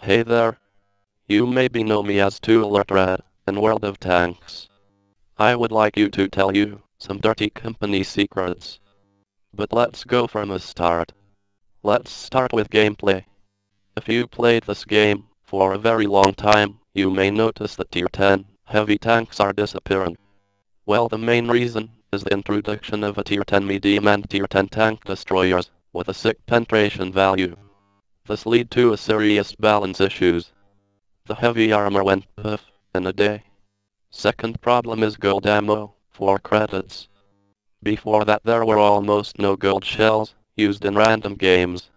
Hey there. You maybe know me as ToolRed in World of Tanks. I would like you to tell you some dirty company secrets. But let's go from the start. Let's start with gameplay. If you played this game for a very long time, you may notice that Tier 10 heavy tanks are disappearing. Well, the main reason is the introduction of a Tier 10 medium and Tier 10 tank destroyers with a sick penetration value. This lead to a serious balance issues. The heavy armor went poof in a day. Second problem is gold ammo, 4 credits. Before that there were almost no gold shells used in random games.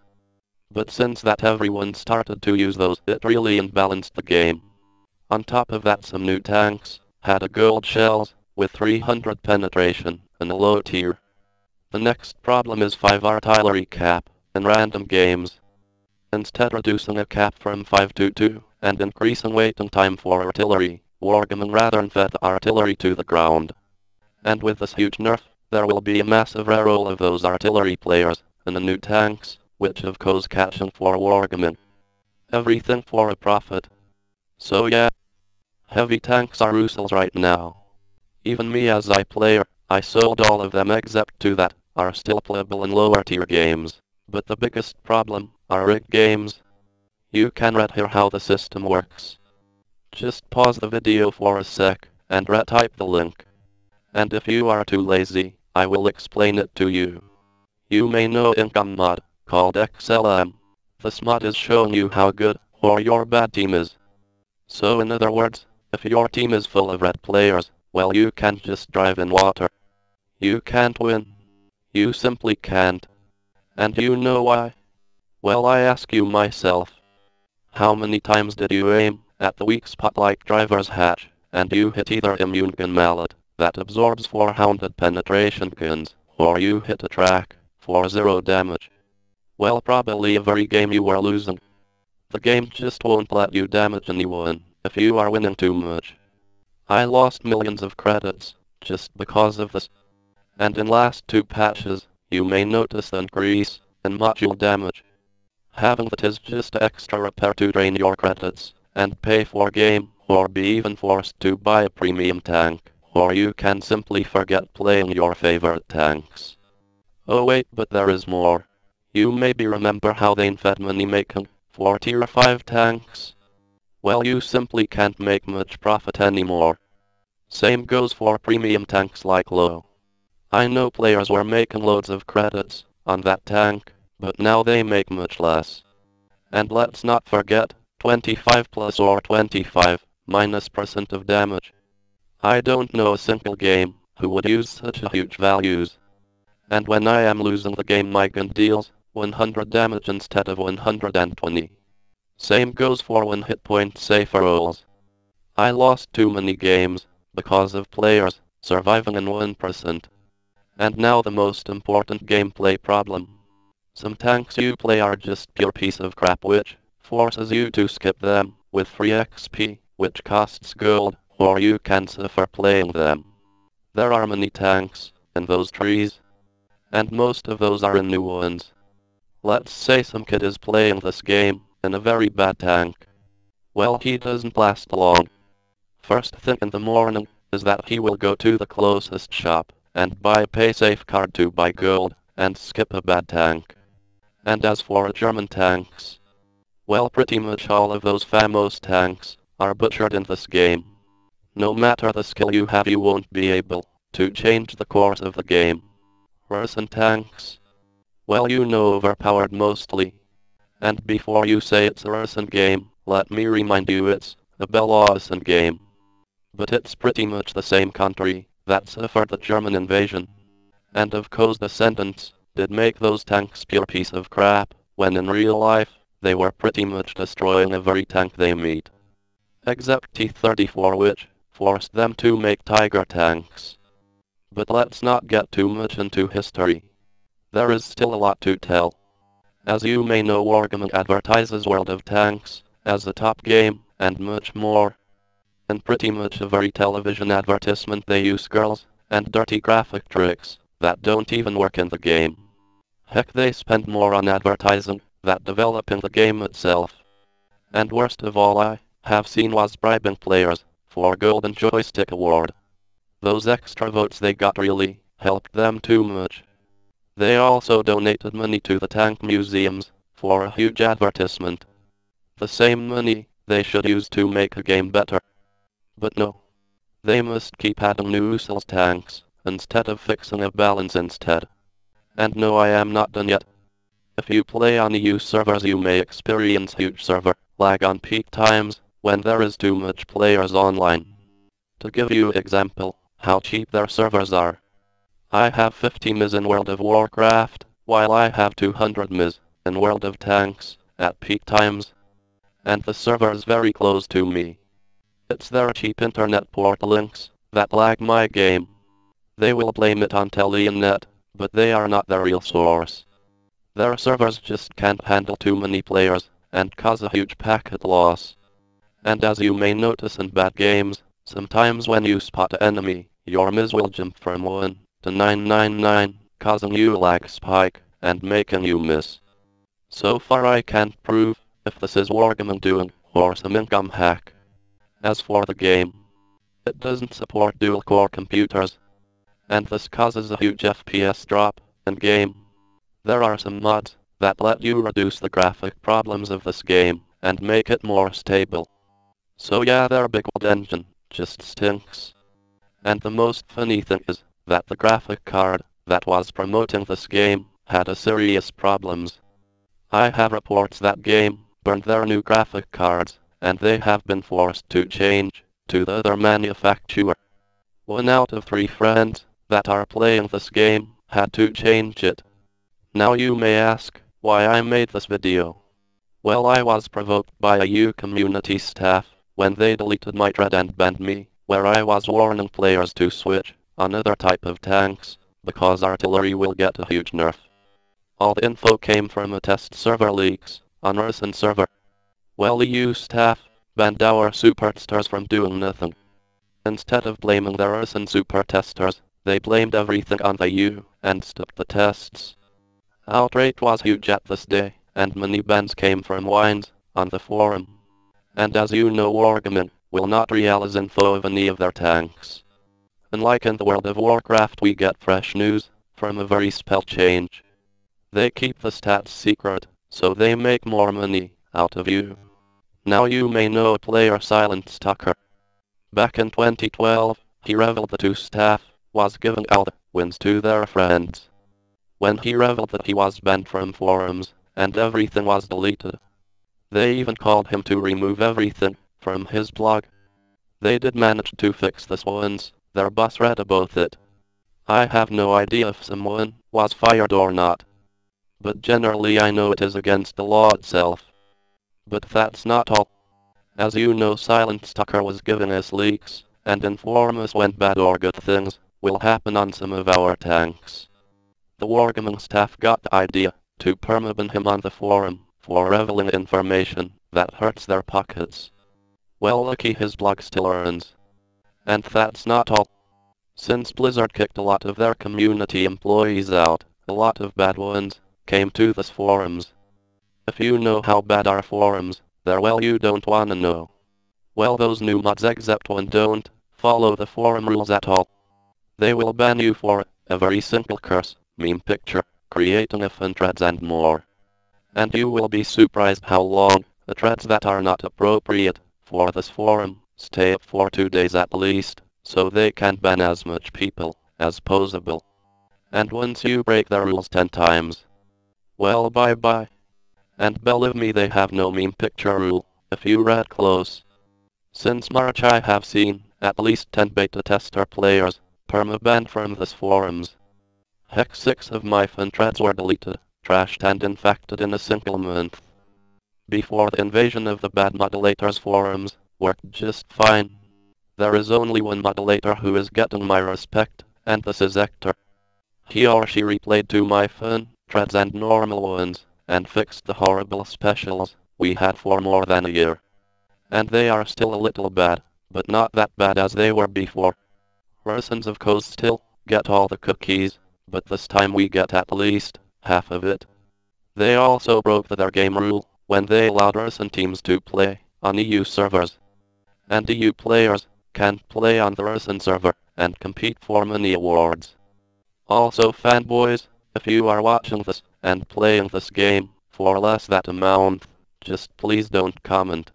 But since that everyone started to use those, it really imbalanced the game. On top of that, some new tanks had a gold shells with 300 penetration in a low tier. The next problem is 5 artillery cap in random games. Instead reducing a cap from 5 to 2 and increasing waiting time for artillery, Wargaming rather fed the artillery to the ground. And with this huge nerf, there will be a massive reroll of those artillery players in the new tanks, which of course catching for Wargaming. Everything for a profit. So yeah, heavy tanks are useless right now. Even me as a player, I sold all of them except 2 that are still playable in lower tier games. But the biggest problem are rigged games. You can read here how the system works. Just pause the video for a sec and retype the link. And if you are too lazy, I will explain it to you. You may know income mod called XLM. This mod is showing you how good or your bad team is. So in other words, if your team is full of red players, well, you can't just drive in water. You can't win. You simply can't. And you know why? Well, I ask you myself. How many times did you aim at the weak spot like driver's hatch, and you hit either immune gun mallet that absorbs 400 penetration guns, or you hit a track for 0 damage? Well, probably every game you were losing. The game just won't let you damage anyone if you are winning too much. I lost millions of credits just because of this. And in last 2 patches, you may notice the increase in module damage. Having that is just extra repair to drain your credits and pay for game, or be even forced to buy a premium tank, or you can simply forget playing your favorite tanks. Oh wait, but there is more. You maybe remember how they fed money making for tier 5 tanks? Well, you simply can't make much profit anymore. Same goes for premium tanks like low. I know players were making loads of credits on that tank, but now they make much less. And let's not forget, 25 plus or 25 minus% of damage. I don't know a single game who would use such a huge values. And when I am losing the game, my gun deals 100 damage instead of 120. Same goes for 1 hit point safer rolls. I lost too many games because of players surviving in 1%. And now the most important gameplay problem. Some tanks you play are just pure piece of crap which forces you to skip them with free XP, which costs gold, or you can suffer playing them. There are many tanks in those trees, and most of those are in new ones. Let's say some kid is playing this game in a very bad tank. Well, he doesn't last long. First thing in the morning is that he will go to the closest shop and buy a pay safe card to buy gold and skip a bad tank. And as for German tanks, well, pretty much all of those famous tanks are butchered in this game. No matter the skill you have, you won't be able to change the course of the game. Russian tanks, well, you know, overpowered mostly. And before you say it's a Russian game, let me remind you it's a Belarusian game. But it's pretty much the same country that suffered the German invasion. And of course descendants did make those tanks pure piece of crap, when in real life, they were pretty much destroying every tank they meet. Except T-34, which forced them to make Tiger tanks. But let's not get too much into history. There is still a lot to tell. As you may know, Wargaming advertises World of Tanks as a top game, and much more. In pretty much every television advertisement they use girls and dirty graphic tricks that don't even work in the game. Heck, they spend more on advertising than developing the game itself. And worst of all I have seen was bribing players for Golden Joystick Award. Those extra votes they got really helped them too much. They also donated money to the tank museums for a huge advertisement. The same money they should use to make a game better. But no. They must keep adding new useless tanks instead of fixing a balance instead. And no, I am not done yet. If you play on EU servers you may experience huge server lag on peak times when there is too much players online. To give you an example how cheap their servers are. I have 50 ms in World of Warcraft, while I have 200 ms in World of Tanks at peak times. And the server is very close to me. It's their cheap internet port links that lag my game. They will blame it on Telenet, but they are not the real source. Their servers just can't handle too many players and cause a huge packet loss. And as you may notice in bad games, sometimes when you spot an enemy, your ms will jump from 1 to 999, causing you a lag spike and making you miss. So far I can't prove if this is Wargaming doing or some income hack. As for the game, it doesn't support dual-core computers, and this causes a huge FPS drop in game. There are some mods that let you reduce the graphic problems of this game and make it more stable. So yeah, their big old engine just stinks. And the most funny thing is that the graphic card that was promoting this game had a serious problems. I have reports that game burned their new graphic cards, and they have been forced to change to the other manufacturer. 1 out of 3 friends that are playing this game had to change it. Now you may ask why I made this video. Well, I was provoked by a EU community staff when they deleted my thread and banned me, where I was warning players to switch on other type of tanks, because artillery will get a huge nerf. All the info came from a test server leaks on Russian server. Well, EU staff banned our super testers from doing nothing. Instead of blaming the Russian super testers, they blamed everything on the EU and stopped the tests. Outrage was huge at this day, and many bans came from Wines on the forum. And as you know, Wargaming will not release info of any of their tanks. Unlike in the World of Warcraft, we get fresh news from a very spell change. They keep the stats secret, so they make more money out of you. Now you may know player Silent Stalker. Back in 2012, he revealed the 2 staff was giving all the wins to their friends. When he revealed that he was banned from forums, and everything was deleted. They even called him to remove everything from his blog. They did manage to fix this once their boss read about it. I have no idea if someone was fired or not. But generally I know it is against the law itself. But that's not all. As you know, Silent Stalker was giving us leaks, and inform us when bad or good things will happen on some of our tanks. The Wargaming staff got the idea to permaban him on the forum for revealing information that hurts their pockets. Well, lucky his blog still earns. And that's not all. Since Blizzard kicked a lot of their community employees out, a lot of bad ones came to this forums. If you know how bad are forums, they're well you don't wanna know. Well, those new mods except one don't follow the forum rules at all. They will ban you for a very simple curse, meme picture, creating a fun threads and more. And you will be surprised how long the threads that are not appropriate for this forum stay up for 2 days at least, so they can ban as much people as possible. And once you break the rules 10 times, well, bye bye. And believe me, they have no meme picture rule if you read close. Since March I have seen at least 10 beta tester players permabanned from this forums. Heck, 6 of my fun threads were deleted, trashed and infected in a single month. Before the invasion of the bad modulators, forums worked just fine. There is only one modulator who is getting my respect, and this is Hector. He or she replayed to my fun threads and normal ones, and fixed the horrible specials we had for more than a year. And they are still a little bad, but not that bad as they were before. Russians of course still get all the cookies, but this time we get at least half of it. They also broke their game rule when they allowed Russian teams to play on EU servers. And EU players can play on the Russian server and compete for many awards. Also fanboys, if you are watching this and playing this game for less than a month, just please don't comment.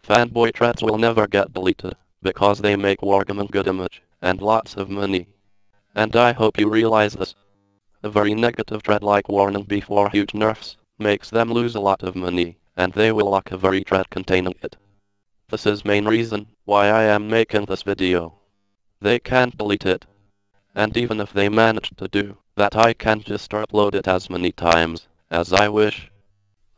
Fanboy threads will never get deleted, because they make Wargaming good image and lots of money. And I hope you realize this. A very negative thread like warning before huge nerfs makes them lose a lot of money, and they will lock a very thread containing it. This is main reason why I am making this video. They can't delete it. And even if they manage to do that, I can just upload it as many times as I wish.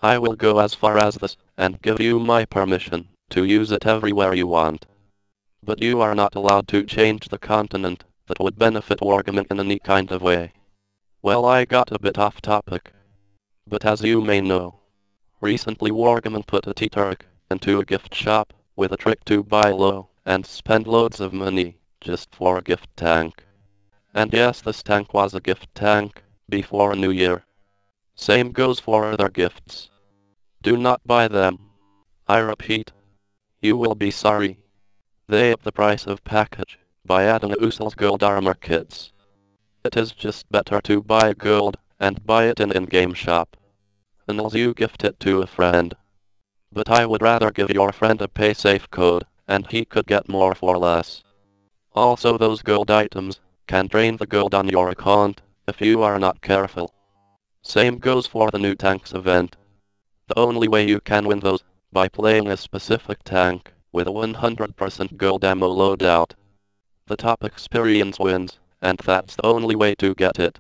I will go as far as this and give you my permission to use it everywhere you want. But you are not allowed to change the content that would benefit Wargaming in any kind of way. Well, I got a bit off topic. But as you may know, recently Wargaming put a T-Turk into a gift shop with a trick to buy low and spend loads of money just for a gift tank. And yes, this tank was a gift tank before New Year. Same goes for other gifts. Do not buy them. I repeat, you will be sorry. They up the price of package by adding Useless gold armor kits. It is just better to buy gold and buy it in in-game shop, unless you gift it to a friend. But I would rather give your friend a pay safe code, and he could get more for less. Also, those gold items can drain the gold on your account if you are not careful. Same goes for the new tanks event. The only way you can win those by playing a specific tank with a 100% gold ammo loadout. The top experience wins, and that's the only way to get it.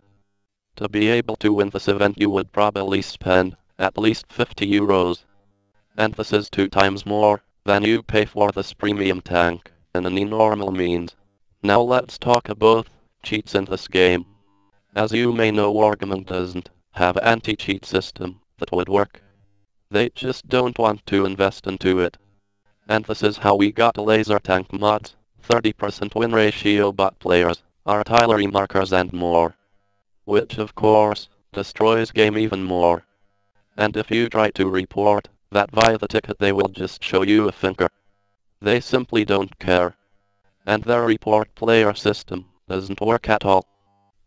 To be able to win this event, you would probably spend at least €50. And this is 2 times more than you pay for this premium tank in any normal means. Now let's talk about cheats in this game. As you may know, Wargaming doesn't have an anti-cheat system that would work. They just don't want to invest into it. And this is how we got laser tank mods, 30% win ratio bot players, artillery markers and more. Which of course destroys game even more. And if you try to report that via the ticket, they will just show you a finger. They simply don't care. And their report player system doesn't work at all.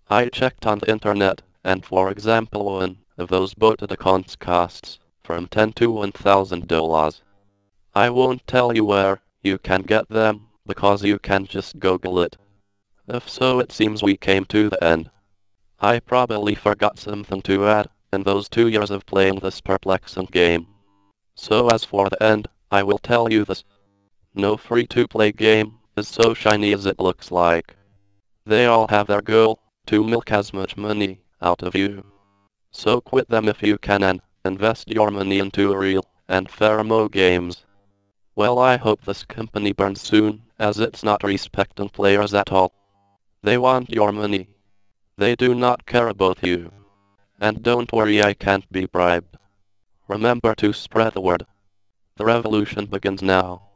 I checked on the internet, and for example, one of those botted accounts costs from $10 to $1,000. I won't tell you where you can get them, because you can just Google it. If so, it seems we came to the end. I probably forgot something to add in those 2 years of playing this perplexing game. So as for the end, I will tell you this. No free-to-play game is so shiny as it looks like. They all have their goal to milk as much money out of you. So quit them if you can and invest your money into real and fair MMO games. Well, I hope this company burns soon, as it's not respecting players at all. They want your money. They do not care about you. And don't worry, I can't be bribed. Remember to spread the word. The revolution begins now.